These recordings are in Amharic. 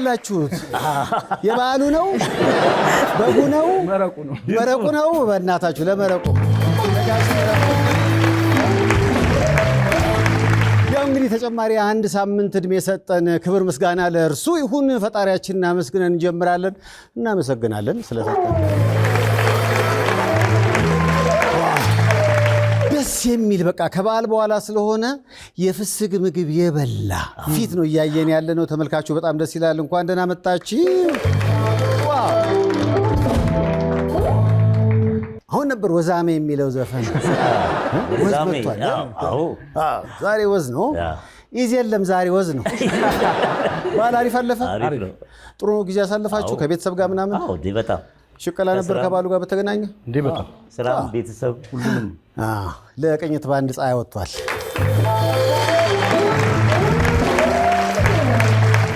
የበላችሁት? የበዓሉ ነው? በጉ ነው? መረቁ ነው። በእናታችሁ ለመረቁ ያው እንግዲህ ተጨማሪ አንድ ሳምንት እድሜ ሰጠን። ክብር ምስጋና ለእርሱ ይሁን። ፈጣሪያችንን አመስግነን እንጀምራለን። እናመሰግናለን ስለሰጠን ደስ የሚል በቃ ከበዓል በኋላ ስለሆነ የፍስግ ምግብ የበላ ፊት ነው እያየን ያለ ነው። ተመልካቹ በጣም ደስ ይላል። እንኳን ደህና መጣችሁ። አሁን ነበር ወዛሜ የሚለው ዘፈን ወዝ መጥቷል። ዛሬ ወዝ ነው። ኢዚ የለም ዛሬ ወዝ ነው። በዓል አሪፍ አለፈ። ጥሩ ጊዜ ያሳለፋችሁ ከቤተሰብ ጋር ምናምን? አዎ በጣም ሽቀላ ነበር ከባሉ ጋር በተገናኘ እንዴ? በጣም ስራ ቤተሰብ ሁሉንም ለቅኝት ባንድ ፀሐይ ወጥቷል።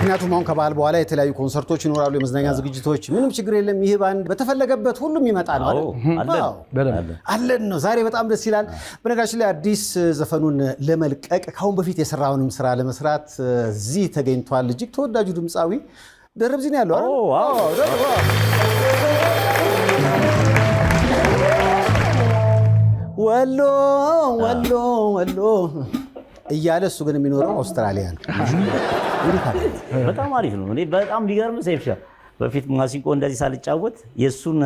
ምክንያቱም አሁን ከበዓል በኋላ የተለያዩ ኮንሰርቶች ይኖራሉ፣ የመዝናኛ ዝግጅቶች። ምንም ችግር የለም። ይሄ ባንድ በተፈለገበት ሁሉም ይመጣ ነው አለን ነው። ዛሬ በጣም ደስ ይላል። በነገራችን ላይ አዲስ ዘፈኑን ለመልቀቅ ካሁን በፊት የሰራውንም ስራ ለመስራት እዚህ ተገኝቷል። እጅግ ተወዳጁ ድምፃዊ ደረብ ዚና ያለው ወሎ ወሎ ወሎ እያለ እሱ ግን የሚኖረው አውስትራሊያ ነው። በጣም አሪፍ ነው። እኔ በጣም ሊገርም ሰይፍሻ በፊት ማሲንቆ እንደዚህ ሳልጫወት የሱን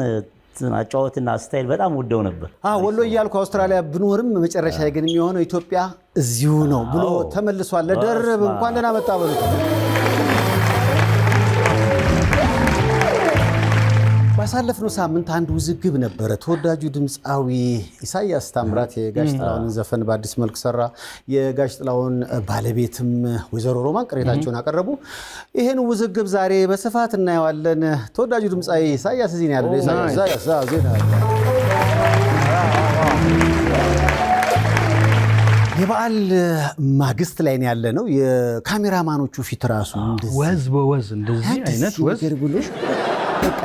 አጫወትና ስታይል በጣም ወደው ነበር። ወሎ እያልኩ አውስትራሊያ ብኖርም መጨረሻ ግን የሚሆነው ኢትዮጵያ እዚሁ ነው ብሎ ተመልሷል። ለደርብ እንኳን ደህና መጣ በሉት። ባሳለፍነው ሳምንት አንድ ውዝግብ ነበረ። ተወዳጁ ድምፃዊ ኢሳያስ ታምራት የጋሽ ጥላሁንን ዘፈን በአዲስ መልክ ሰራ። የጋሽ ጥላሁን ባለቤትም ወይዘሮ ሮማን ቅሬታቸውን አቀረቡ። ይህን ውዝግብ ዛሬ በስፋት እናየዋለን። ተወዳጁ ድምፃዊ ኢሳያስ እዚህ ነው ያለው። ኢሳያስ ዜና የበዓል ማግስት ላይ ነው ያለ ነው። የካሜራማኖቹ ፊት ራሱ ወዝ በወዝ እንደዚህ አይነት ወዝ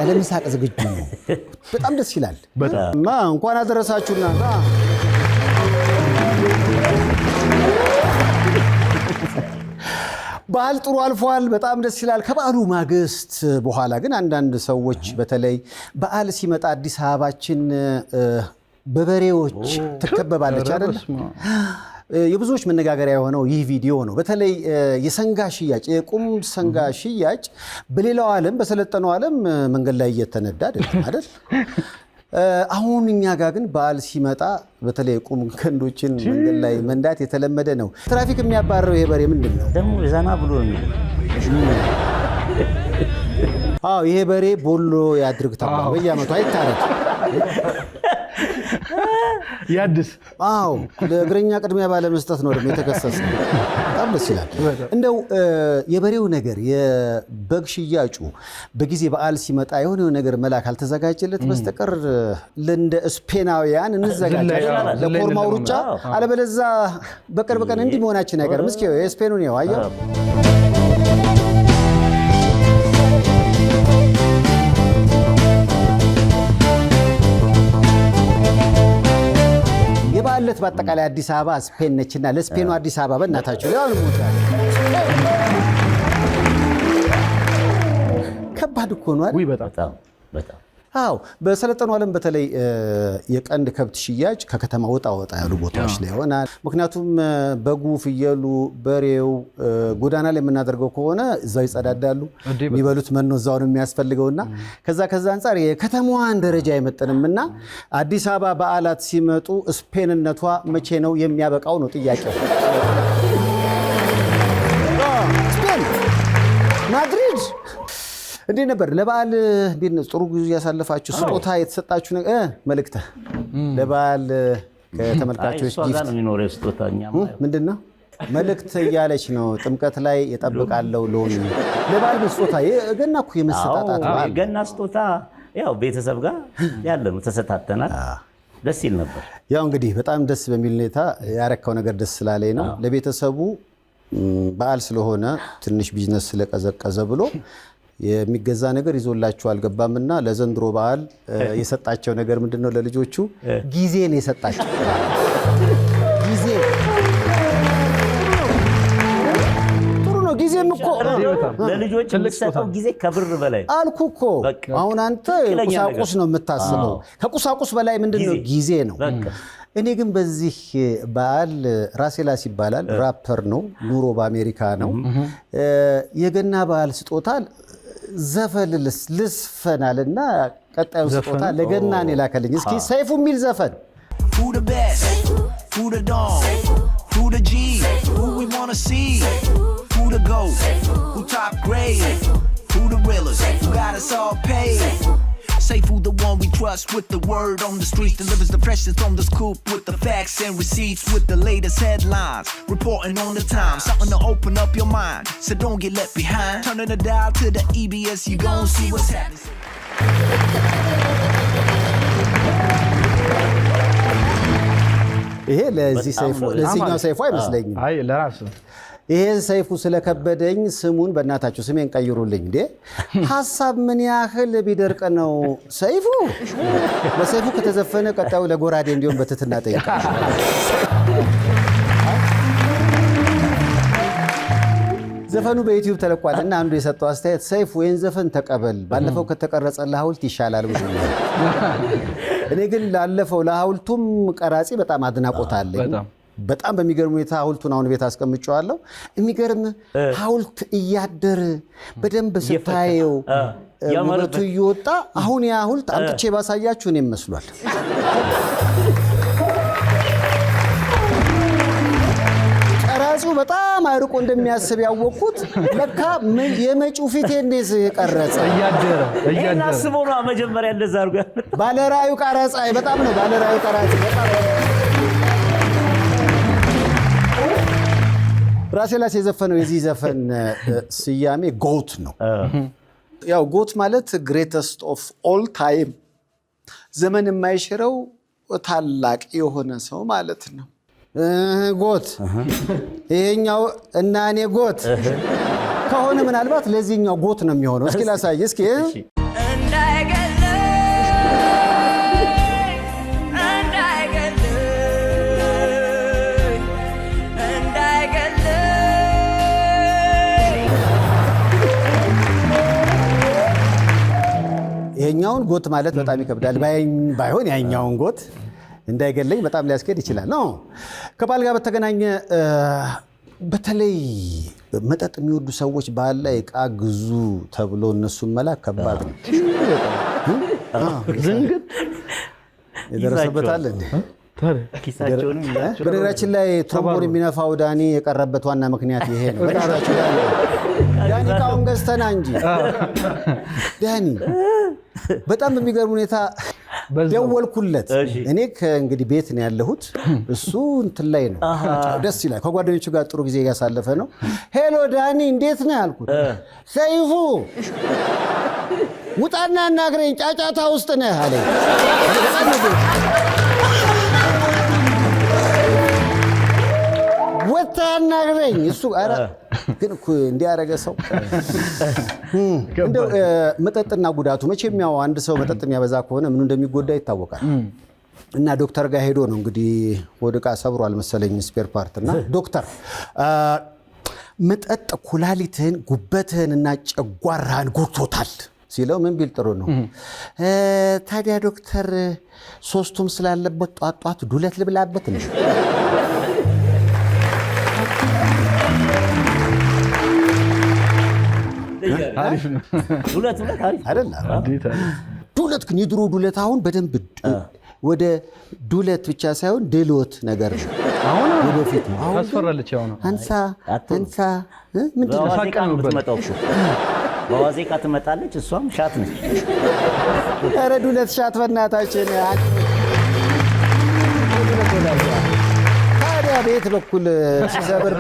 ለምሳቅ ዝግጁ ነው። በጣም ደስ ይላል። እንኳን አደረሳችሁና በዓል ጥሩ አልፏል። በጣም ደስ ይላል። ከበዓሉ ማግስት በኋላ ግን አንዳንድ ሰዎች በተለይ በዓል ሲመጣ አዲስ አበባችን በበሬዎች ትከበባለች አይደል? የብዙዎች መነጋገሪያ የሆነው ይህ ቪዲዮ ነው። በተለይ የሰንጋ ሽያጭ፣ የቁም ሰንጋ ሽያጭ በሌላው ዓለም በሰለጠነው ዓለም መንገድ ላይ እየተነዳ አይደል? አሁን እኛ ጋር ግን በዓል ሲመጣ በተለይ ቁም ከንዶችን መንገድ ላይ መንዳት የተለመደ ነው። ትራፊክ የሚያባረው ይሄ በሬ ምንድን ነው ደግሞ? ዘና ብሎ ነው። ይሄ በሬ ቦሎ ያድርግ ተብሏል። በየዓመቱ አይታረድ ያድስ ለእግረኛ ቅድሚያ ባለመስጠት ነው ደግሞ የተከሰሰ። በጣም ደስ ይላል። እንደው የበሬው ነገር የበግ ሽያጩ በጊዜ በዓል ሲመጣ የሆነ ነገር መላክ አልተዘጋጀለት በስተቀር ለእንደ ስፔናውያን እንዘጋጃለን ለኮርማው ሩጫ። አለበለዛ በቅርብ ቀን እንዲህ መሆናችን አይቀርም። እስኪ የስፔኑን ነው አየው። የባለት በአጠቃላይ አዲስ አበባ ስፔን ነችና ለስፔኑ አዲስ አበባ በእናታችሁ ያው ነው ከባድ እኮ ነው አይደል? በጣም በሰለጠነው ዓለም በተለይ የቀንድ ከብት ሽያጭ ከከተማ ወጣ ያሉ ቦታዎች ላይ ይሆናል። ምክንያቱም በጉ፣ ፍየሉ፣ በሬው ጎዳና ላይ የምናደርገው ከሆነ እዛው ይጸዳዳሉ። የሚበሉት መኖ እዛው ነው የሚያስፈልገውና ከዛ አንጻር የከተማዋን ደረጃ አይመጥንምና አዲስ አበባ በዓላት ሲመጡ ስፔንነቷ መቼ ነው የሚያበቃው ነው ጥያቄው። ስፔን ማድሪድ እንዴ ነበር ለበዓል? እንዴት ነው? ጥሩ ጊዜ ያሳለፋችሁ? ስጦታ የተሰጣችሁ ነገር መልእክት ለበዓል ከተመልካቾች ጊፍት ነው የሚኖረው? ስጦታኛ ምንድን ነው መልእክት እያለች ነው። ጥምቀት ላይ እጠብቃለሁ ሎሚ ለበዓል ስጦታ ገና እኮ የመሰጣጣት በዓል። ገና ስጦታ ያው ቤተሰብ ጋር ያለ ነው፣ ተሰታተናል። ደስ ይል ነበር። ያው እንግዲህ በጣም ደስ በሚል ሁኔታ ያረካው ነገር ደስ ስላለኝ ነው። ለቤተሰቡ በዓል ስለሆነ ትንሽ ቢዝነስ ስለቀዘቀዘ ብሎ የሚገዛ ነገር ይዞላችሁ አልገባምና ለዘንድሮ በዓል የሰጣቸው ነገር ምንድነው? ለልጆቹ ጊዜ ነው የሰጣቸው። ጊዜ ጥሩ ነው። ጊዜ ጊዜም እኮ ለልጆች የሚሰጠው ጊዜ ከብር በላይ አልኩ እኮ። አሁን አንተ ቁሳቁስ ነው የምታስበው፣ ከቁሳቁስ በላይ ምንድነው ጊዜ ነው። እኔ ግን በዚህ በዓል ራሴላስ ይባላል፣ ራፐር ነው፣ ኑሮ በአሜሪካ ነው። የገና በዓል ስጦታ ዘፈን ልስፈናልና ቀጣዩ ስጦታ ለገና ነው የላከልኝ። እስኪ ሰይፉ የሚል ዘፈን Who the best? Who the dog? Who the G? Who we wanna see? Who the GOAT? Who top grade? Who the realest? Who got us all paid? Say who the one we trust with the word on the street, delivers the pressures from the scoop with the facts and receipts with the latest headlines, reporting on the time, something to open up your mind, so don't get left behind. Turning the dial to the EBS, you gon' see what's happening. ይሄ ለዚህ ሰይፉ ለዚህኛው ሰይፉ አይመስለኝም። አይ ለራስ ይሄን ሰይፉ ስለከበደኝ ስሙን በእናታችሁ ስሜን ቀይሩልኝ። እንዴ ሐሳብ ምን ያህል ቢደርቅ ነው ሰይፉ? ለሰይፉ ከተዘፈነ ቀጣዩ ለጎራዴ እንዲሆን በትትና ጠይቃለሁ። ዘፈኑ በዩቲዩብ ተለቋልና አንዱ የሰጠው አስተያየት ሰይፉ ይሄን ዘፈን ተቀበል፣ ባለፈው ከተቀረጸልህ ሐውልት ይሻላል ብሎኛል። እኔ ግን ላለፈው ለሐውልቱም ቀራጺ በጣም አድናቆት አለኝ። በጣም በሚገርም ሁኔታ ሐውልቱን አሁን ቤት አስቀምጬዋለሁ። የሚገርም ሐውልት እያደር በደንብ ስታየው ውበቱ እየወጣ አሁን ያ ሐውልት አምጥቼ ባሳያችሁ እኔም መስሏል። ቀራጺው በጣም አርቆ እንደሚያስብ ያወቅኩት ለካ የመጪው ፊቴ እንዴት ቀረጸ እያደረ ይሄን አስቦ ነው መጀመሪያ እንደዛ አድርጎ ባለራዩ ቀራጺ በጣም ነው ባለራዩ ቀራጺ በጣም ራሴላስ የዘፈነው የዚህ ዘፈን ስያሜ ጎት ነው። ያው ጎት ማለት ግሬተስት ኦፍ ኦል ታይም፣ ዘመን የማይሽረው ታላቅ የሆነ ሰው ማለት ነው። ጎት ይሄኛው እና እኔ ጎት ከሆነ ምናልባት ለዚህኛው ጎት ነው የሚሆነው። እስኪ ላሳይ እስኪ ይሄኛውን ጎት ማለት በጣም ይከብዳል። ባይሆን ያኛውን ጎት እንዳይገለኝ በጣም ሊያስኬድ ይችላል ነው። ከበዓል ጋር በተገናኘ በተለይ መጠጥ የሚወዱ ሰዎች በዓል ላይ ዕቃ ግዙ ተብሎ እነሱን መላክ ከባድ ነው። ዝንግት የደረሰበት አለ እንዴ? በነገራችን ላይ ትሮምቦን የሚነፋው ዳኒ የቀረበት ዋና ምክንያት ይሄ ነው። በነገራችን ላይ ዳኒ ዕቃውን ገዝተና እንጂ ዳኒ በጣም በሚገርም ሁኔታ ደወልኩለት። እኔ ከእንግዲህ ቤት ነው ያለሁት፣ እሱ እንትን ላይ ነው። ደስ ይላል። ከጓደኞቹ ጋር ጥሩ ጊዜ እያሳለፈ ነው። ሄሎ ዳኒ እንዴት ነህ አልኩት። ሰይፉ ውጣና አናግረኝ ጫጫታ ውስጥ ነህ አለኝ። ወጣ አናግረኝ እሱ ኧረ ግን እኮ እንዲያረገ ሰው እንደው መጠጥና ጉዳቱ መቼም ያው አንድ ሰው መጠጥ የሚያበዛ ከሆነ ምኑ እንደሚጎዳ ይታወቃል። እና ዶክተር ጋር ሄዶ ነው እንግዲህ ወደ ዕቃ ሰብሯል መሰለኝ ስፔር ፓርት እና ዶክተር መጠጥ ኩላሊትህን ጉበትህን እና ጨጓራህን ጎድቶታል ሲለው ምን ቢል ጥሩ ነው? ታዲያ ዶክተር ሶስቱም ስላለበት ጧት ጧት ዱለት ልብላበት ነው። አሪፍ ነው። ዱለት አሪፍ አይደል? ዱለት ግን የድሮ ዱለት አሁን በደንብ ወደ ዱለት ብቻ ሳይሆን ድሎት ነገር ነው። አሁን ወደፊት ነው። አሁን ታስፈራለች። አሁን አንሳ ምንድን ነው? በዋዜቃ ትመጣለች፣ እሷም ሻት ነች። ኧረ ዱለት ሻት በእናታችን። ታዲያ ቤት በኩል ሲሰብር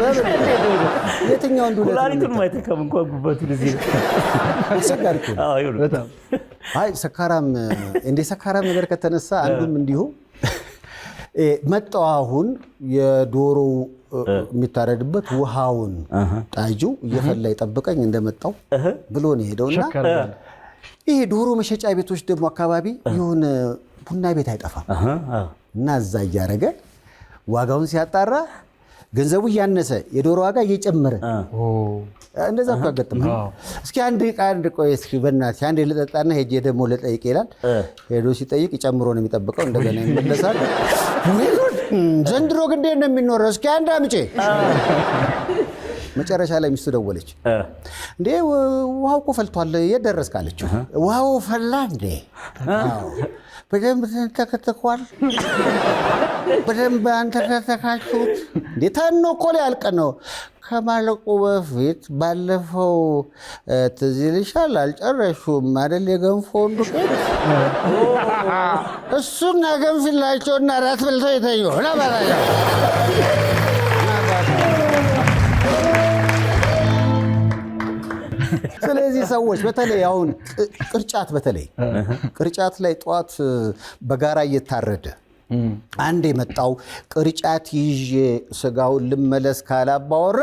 የትኛውን ዱለት ኩላሊቱን ማይተከም እንኳን ጉበቱን እዚህ አስቸጋሪ እኮ ነው። አዎ ይሁን። አይ ሰካራም እንደ ሰካራም ነገር ከተነሳ አንዱም እንዲሁ መጣው። አሁን የዶሮ የሚታረድበት ውሃውን ጣጁ እየፈላ ይጠብቀኝ እንደመጣው ብሎ ነው ሄደውና ይሄ ዶሮ መሸጫ ቤቶች ደግሞ አካባቢ የሆነ ቡና ቤት አይጠፋም እና እዛ እያረገ ዋጋውን ሲያጣራ ገንዘቡ እያነሰ የዶሮ ዋጋ እየጨመረ እንደዛ እኮ ያጋጥማል። እስኪ አንድ ቆይ እስኪ በእናትህ አንዴ ልጠጣና ሄጄ ደግሞ ልጠይቅ ይላል። ሄዶ ሲጠይቅ ጨምሮ ነው የሚጠብቀው። እንደገና ይመለሳል። ዘንድሮ ግን እንዴት ነው የሚኖረው? እስኪ አንድ አምጪ። መጨረሻ ላይ ሚስቱ ደወለች። እንዴ ውሃው እኮ ፈልቷል፣ የት ደረስክ አለችው። ውሃው ፈላ እንዴ? በደንብ ተንተከተኳል። በደንብ አንተከተካችሁት እንዴ? ተኖ እኮ ሊያልቅ ነው። ከማለቁ በፊት ባለፈው ትዝ ይልሻል አልጨረሹም አይደል? የገንፎውን ዱቄት እሱን አገንፊላቸውና እራት በልተው የተኙ ነበራቸው። ስለዚህ ሰዎች በተለይ አሁን ቅርጫት ላይ ጠዋት በጋራ እየታረደ አንድ የመጣው ቅርጫት ይዤ ስጋውን ልመለስ ካላባወራ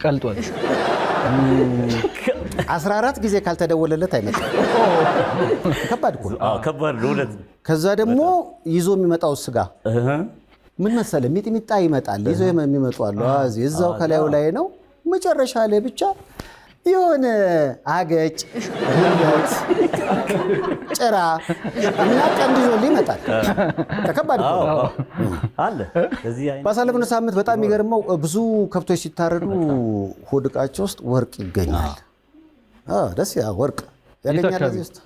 ቀልጧል። 14 ጊዜ ካልተደወለለት አይመጣም። ከባድ እኮ ነው። ከዛ ደግሞ ይዞ የሚመጣው ስጋ ምን መሰለህ? ሚጥሚጣ ይመጣል። ይዞ የሚመጡ አሉ። እዛው ከላዩ ላይ ነው። መጨረሻ ላይ ብቻ የሆነ አገጭ ጉልበት ጭራ እና ቀንድ ይዞልህ ይመጣል። ተከባድ አለ። ባሳለፍነው ሳምንት በጣም የሚገርመው ብዙ ከብቶች ሲታረዱ ሆድ ዕቃቸው ውስጥ ወርቅ ይገኛል። ደስ ያ ወርቅ ያገኛል። እዚህ ውስጥ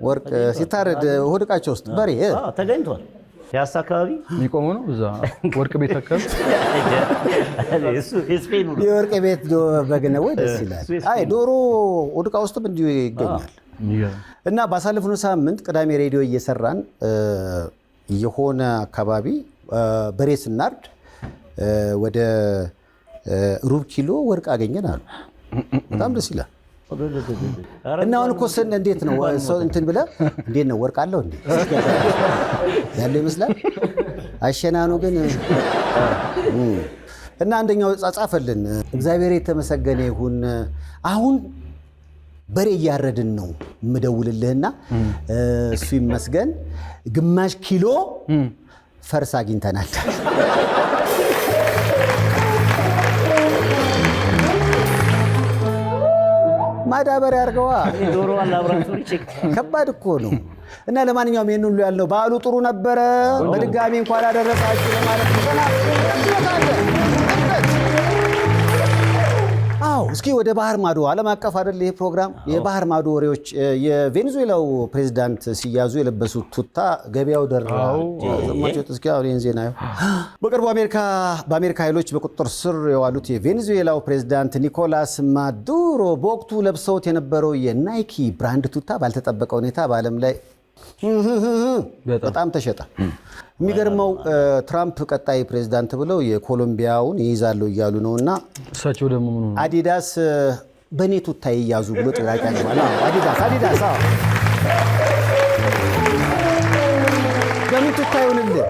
ወርቅ ሲታረድ ሆድ ዕቃቸው ውስጥ በሬ ተገኝቷል። ፒያሳ አካባቢ የሚቆመው ነው። እዛ ወርቅ ቤት አካባቢ የወርቅ ቤት በግ ነው ወይ? ደስ ይላል። አይ ዶሮ ሆድ ዕቃ ውስጥም እንዲሁ ይገኛል። እና ባሳለፍነው ሳምንት ቅዳሜ ሬዲዮ እየሰራን የሆነ አካባቢ በሬ ስናርድ ወደ ሩብ ኪሎ ወርቅ አገኘን አሉ። በጣም ደስ ይላል። እና አሁን እኮ እንዴት ነው እንትን ብለህ እንዴት ነው ወርቅ አለው እንዴ ያለው ይመስላል። አሸናኑ ግን እና አንደኛው ጻጻፈልን። እግዚአብሔር የተመሰገነ ይሁን። አሁን በሬ እያረድን ነው የምደውልልህና እሱ ይመስገን ግማሽ ኪሎ ፈርስ አግኝተናል። ማዳበሪያ አድርገዋ ዶሮዋን ላብራቶሪ ቼክ ከባድ እኮ ነው። እና ለማንኛውም ይሄን ሁሉ ያለው በዓሉ ጥሩ ነበረ። በድጋሚ እንኳን አደረሳችሁ ለማለት ነው። አዎ እስኪ ወደ ባህር ማዶ ዓለም አቀፍ አይደል ይሄ ፕሮግራም የባህር ማዶ ወሬዎች። የቬኔዙዌላው ፕሬዝዳንት ሲያዙ የለበሱት ቱታ ገበያው ደራው ሰማችሁት? እስኪ አሁን ይሄን ዜና በቅርቡ በአሜሪካ ኃይሎች በቁጥጥር ስር የዋሉት የቬኔዙዌላው ፕሬዝዳንት ኒኮላስ ማዱሮ በወቅቱ ለብሰውት የነበረው የናይኪ ብራንድ ቱታ ባልተጠበቀ ሁኔታ በዓለም ላይ በጣም ተሸጠ። የሚገርመው ትራምፕ ቀጣይ ፕሬዝዳንት ብለው የኮሎምቢያውን ይይዛሉ እያሉ ነውና እሳቸው ደግሞ ምን ነው አዲዳስ በኔ ቱታ ይያዙ ብሎ ጥያቄ ያቀርባል። አዲዳስ በምን ቱታ ይሆንልህ?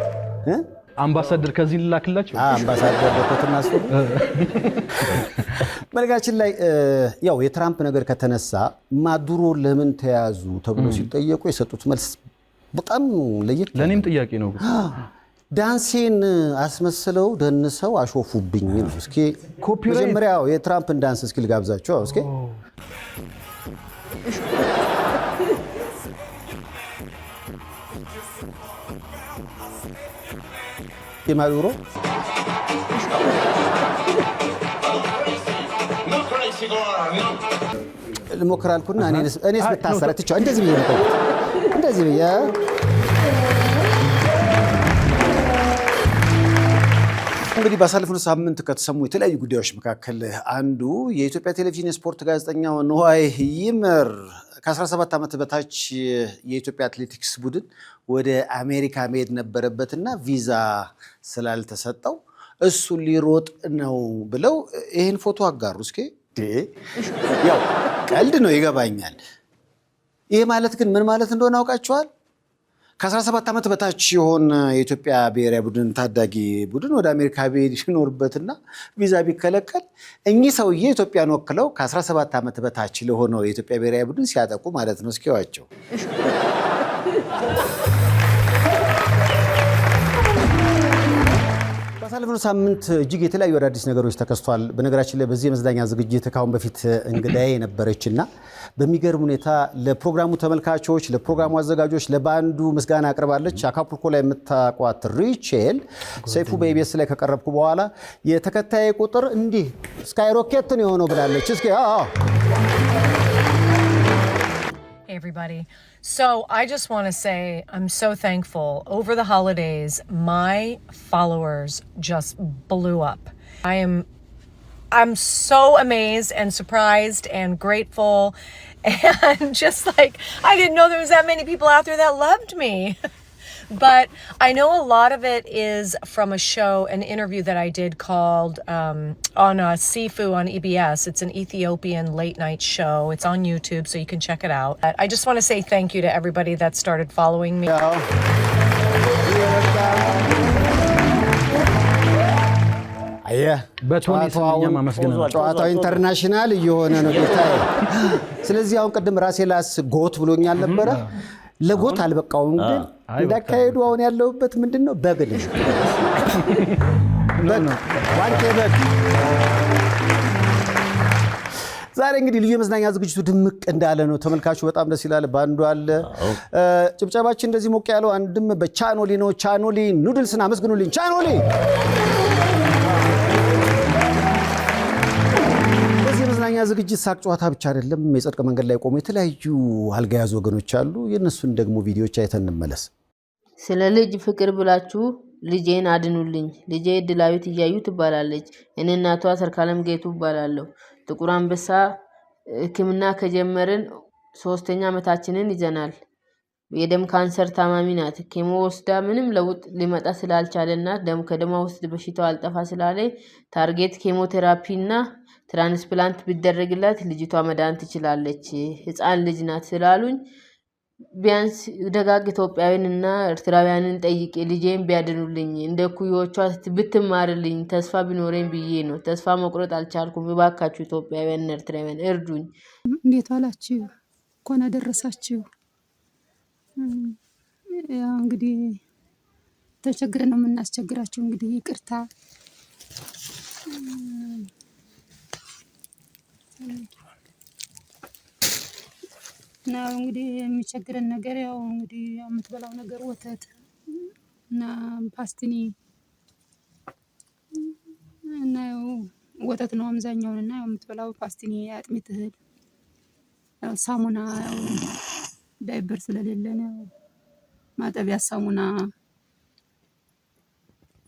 አምባሳደር ከዚህ ልላክላቸው። አምባሳደር በኮትና ሱሪ። በነገራችን ላይ ያው የትራምፕ ነገር ከተነሳ ማዱሮ ለምን ተያዙ ተብሎ ሲጠየቁ የሰጡት መልስ በጣም ለየት ለኔም ጥያቄ ነው። ዳንሴን አስመስለው ደንሰው አሾፉብኝ ነው። እስኪ መጀመሪያው የትራምፕን ዳንስ እስኪ ልጋብዛቸው። እስኪ የማዱሮ ልሞክር አልኩና እኔስ ብታሰረ ትቼው እንደዚህ ብዬ ነው እንደዚህ ብዬ እንግዲህ ባሳለፍነው ሳምንት ከተሰሙ የተለያዩ ጉዳዮች መካከል አንዱ የኢትዮጵያ ቴሌቪዥን የስፖርት ጋዜጠኛው ንዋይ ይመር ከ17 ዓመት በታች የኢትዮጵያ አትሌቲክስ ቡድን ወደ አሜሪካ መሄድ ነበረበትና ቪዛ ስላልተሰጠው እሱ ሊሮጥ ነው ብለው ይህን ፎቶ አጋሩ። እስኪ ያው ቀልድ ነው ይገባኛል። ይሄ ማለት ግን ምን ማለት እንደሆነ አውቃችኋል? ከ17 ዓመት በታች የሆነ የኢትዮጵያ ብሔራዊ ቡድን ታዳጊ ቡድን ወደ አሜሪካ ቢሄድ ይኖርበትና ቪዛ ቢከለከል እኚህ ሰውዬ ኢትዮጵያን ወክለው ከ17 ዓመት በታች ለሆነው የኢትዮጵያ ብሔራዊ ቡድን ሲያጠቁ ማለት ነው። እስኪዋቸው ባሳለፍነው ሳምንት እጅግ የተለያዩ አዳዲስ ነገሮች ተከስቷል። በነገራችን ላይ በዚህ የመዝናኛ ዝግጅት ካሁን በፊት እንግዳዬ ነበረችና በሚገርም ሁኔታ ለፕሮግራሙ ተመልካቾች፣ ለፕሮግራሙ አዘጋጆች፣ ለባንዱ ምስጋና አቅርባለች። አካፑልኮ ላይ የምታቋት ሪቼል ሰይፉ በኢቢኤስ ላይ ከቀረብኩ በኋላ የተከታይ ቁጥር እንዲህ ስካይሮኬት ነው የሆነው ብላለች። እስኪ Hey everybody. So I just want to say I'm so thankful. Over the holidays, my followers just blew up. I'm so amazed and surprised and grateful and just like I didn't know there was that many people out there that loved me. But I know a lot of it is from a show, an interview that I did called on Sifu on EBS. It's an Ethiopian late night show. It's on YouTube, so you can check it out. I just want to say thank you to everybody that started following me. ጨዋታው ኢንተርናሽናል እየሆነ ነው ጌታዬ። ስለዚህ አሁን ቅድም ራሴ ላስ ጎት ብሎኛል ነበረ። ለጎት አልበቃውም ግን እንዳካሄዱ አሁን ያለውበት ምንድነው በግ ነው። ዋንቴ በግ። ዛሬ እንግዲህ ልዩ የመዝናኛ ዝግጅቱ ድምቅ እንዳለ ነው። ተመልካቹ በጣም ደስ ይላል። ባንዱ አለ። ጭብጨባችን እንደዚህ ሞቅ ያለው አንድም በቻኖሊ ነው። ቻኖሊ ኑድልስና አመስግኑልኝ። ቻኖሊ የመዝናኛ ዝግጅት ሳቅ ጨዋታ ብቻ አይደለም። የጽድቅ መንገድ ላይ ቆሙ የተለያዩ አልጋ ያዙ ወገኖች አሉ። የነሱን ደግሞ ቪዲዮዎች አይተን እንመለስ። ስለ ልጅ ፍቅር ብላችሁ ልጄን አድኑልኝ። ልጄ ድላዊት እያዩ ትባላለች። እኔ እናቷ ሰርካለም ጌቱ እባላለሁ። ጥቁር አንበሳ ሕክምና ከጀመርን 3ኛ ዓመታችንን ይዘናል። የደም ካንሰር ታማሚ ናት። ኬሞ ወስዳ ምንም ለውጥ ሊመጣ ስላልቻለና ከደሟ ውስጥ በሽታው አልጠፋ ስላለ ታርጌት ኬሞቴራፒና ትራንስፕላንት ቢደረግላት ልጅቷ መዳን ትችላለች። ህፃን ልጅ ናት ስላሉኝ ቢያንስ ደጋግ ኢትዮጵያውያንና ኤርትራውያንን ጠይቄ ልጄን ቢያድኑልኝ እንደ ኩዮቿ ብትማርልኝ ተስፋ ቢኖረኝ ብዬ ነው። ተስፋ መቁረጥ አልቻልኩም። እባካችሁ ኢትዮጵያውያንና ኤርትራውያን እርዱኝ። እንዴት ዋላችሁ? እንኳን አደረሳችሁ። ያው እንግዲህ ተቸግረን ነው የምናስቸግራችሁ። እንግዲህ ይቅርታ። ነው እንግዲህ የሚቸግረን ነገር ያው እንግዲህ የምትበላው ነገር ወተት እና ፓስቲኒ እና ወተት ነው አብዛኛውን እና ያው የምትበላው ፓስቲኒ፣ አጥሚት እህል፣ ሳሙና ያው ዳይበር ስለሌለ ነው ማጠቢያ ሳሙና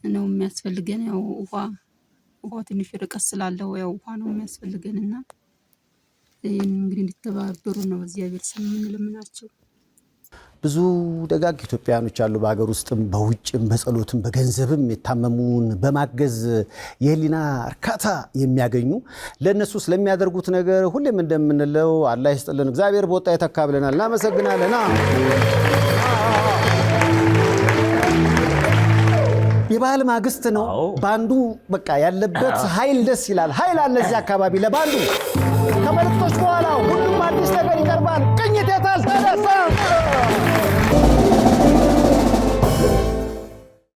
ነው የሚያስፈልገን። ያው ውሃ ትንሽ ርቀት ስላለው ያው ውሃ ነው የሚያስፈልገንና ይሄን እንግዲህ እንድትተባበሩ ነው በእግዚአብሔር ስም የምንለምናችሁ። ብዙ ደጋግ ኢትዮጵያኖች አሉ በሀገር ውስጥም በውጭም በጸሎትም በገንዘብም የታመሙን በማገዝ የህሊና እርካታ የሚያገኙ ለነሱ ስለሚያደርጉት ነገር ሁሌም እንደምንለው አላህ ይስጥልን፣ እግዚአብሔር በወጣ ይተካ ብለናል። እናመሰግናለን። የባህል ማግስት ነው። ባንዱ በቃ ያለበት ኃይል ደስ ይላል። ኃይል አለ እዚህ አካባቢ ለባንዱ። ከመልእክቶች በኋላ ሁሉም አዲስ ነገር ይቀርባል። ቅኝት